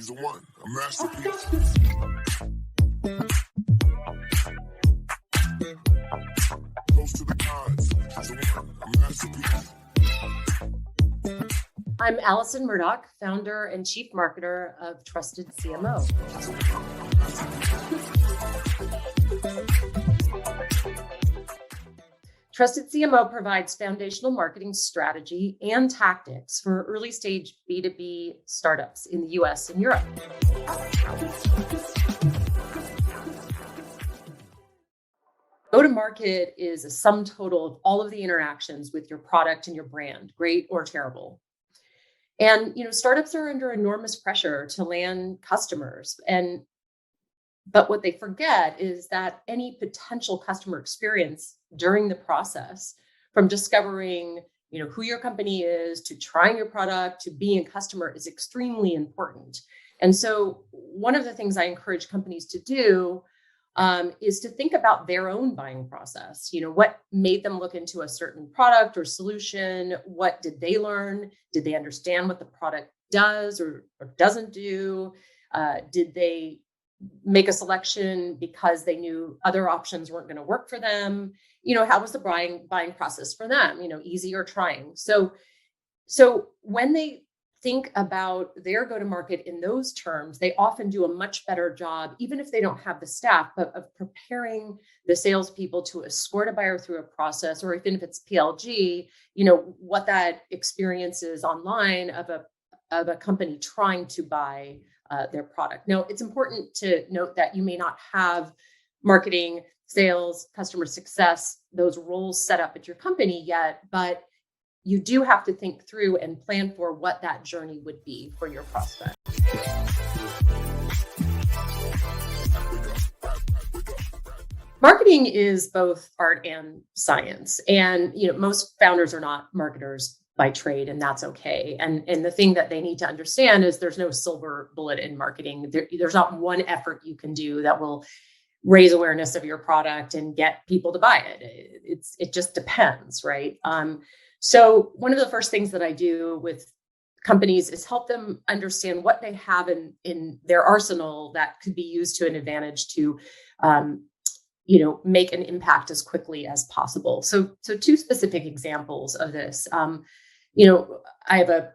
He's the one, a masterpiece. Close to the gods. He's the one, a masterpiece. I'm Alison Murdock, founder and chief marketer of Trusted CMO. Trusted CMO provides foundational marketing strategy and tactics for early stage B2B startups in the US and Europe. Go-to-market is a sum total of all of the interactions with your product and your brand, great or terrible. And startups are under enormous pressure to land customers. But what they forget is that any potential customer experience during the process, from discovering who your company is, to trying your product, to being a customer, is extremely important. And so one of the things I encourage companies to do is to think about their own buying process. What made them look into a certain product or solution? What did they learn? Did they understand what the product does or doesn't do? Did they make a selection because they knew other options weren't going to work for them? How was the buying process for them? Easy or trying? So when they think about their go-to-market in those terms, they often do a much better job, even if they don't have the staff, but of preparing the salespeople to escort a buyer through a process, or even if it's PLG, what that experience is online of a company trying to buy their product. Now, it's important to note that you may not have marketing, sales, customer success, those roles set up at your company yet, but you do have to think through and plan for what that journey would be for your prospect. Marketing is both art and science. And most founders are not marketers by trade, and that's okay. And the thing that they need to understand is there's no silver bullet in marketing. There's not one effort you can do that will raise awareness of your product and get people to buy it. It just depends, right? So one of the first things that I do with companies is help them understand what they have in their arsenal that could be used to an advantage to make an impact as quickly as possible. So two specific examples of this. I have a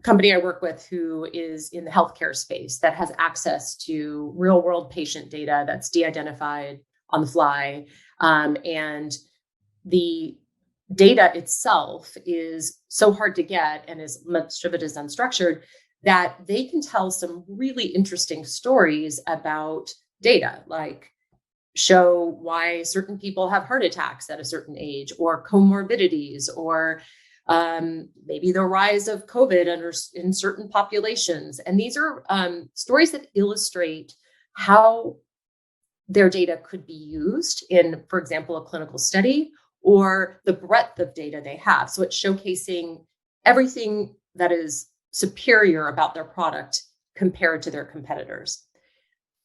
company I work with who is in the healthcare space that has access to real world patient data that's de-identified on the fly. And the data itself is so hard to get, and as much of it is unstructured, that they can tell some really interesting stories about data, like show why certain people have heart attacks at a certain age, or comorbidities, or maybe the rise of COVID in certain populations. And these are stories that illustrate how their data could be used in, for example, a clinical study, or the breadth of data they have. So it's showcasing everything that is superior about their product compared to their competitors.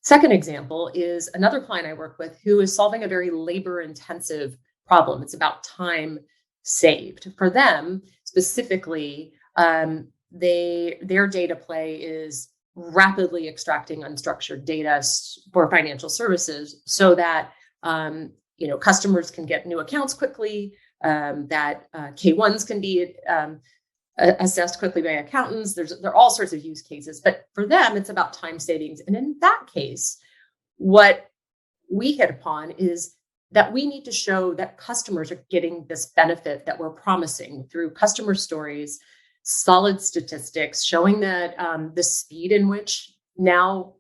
Second example is another client I work with who is solving a very labor-intensive problem. It's about time saved. For them specifically, their data play is rapidly extracting unstructured data for financial services so that customers can get new accounts quickly, that K1s can be assessed quickly by accountants. There are all sorts of use cases, but for them, it's about time savings. And in that case, what we hit upon is that we need to show that customers are getting this benefit that we're promising through customer stories, solid statistics, showing that the speed in which now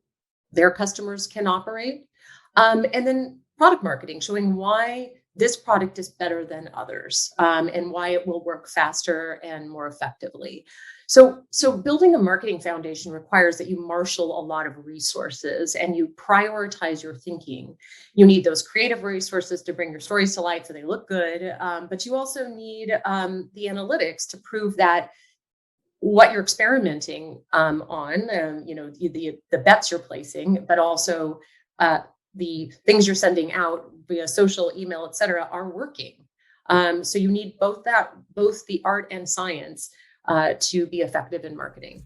their customers can operate, and then product marketing, showing why this product is better than others, and why it will work faster and more effectively. So building a marketing foundation requires that you marshal a lot of resources and you prioritize your thinking. You need those creative resources to bring your stories to life so they look good, but you also need the analytics to prove that what you're experimenting on, the bets you're placing, but also the things you're sending out via social, email, et cetera, are working. So you need both the art and science to be effective in marketing.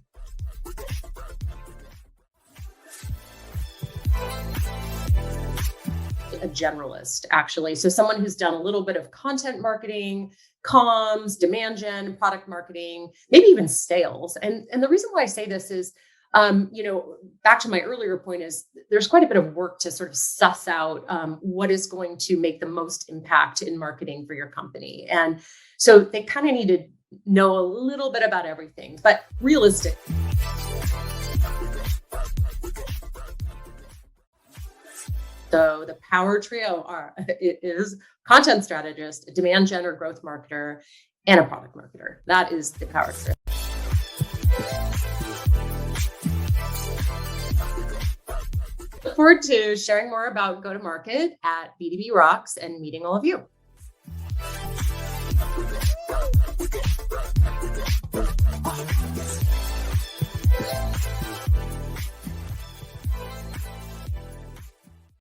a generalist, actually. So someone who's done a little bit of content marketing, comms, demand gen, product marketing, maybe even sales. And the reason why I say this is, back to my earlier point is there's quite a bit of work to sort of suss out what is going to make the most impact in marketing for your company. And so they kind of need to know a little bit about everything, but realistic. So the power trio is content strategist, a demand gen or growth marketer, and a product marketer. That is the power trio. Look forward to sharing more about go-to-market at B2B Rocks and meeting all of you.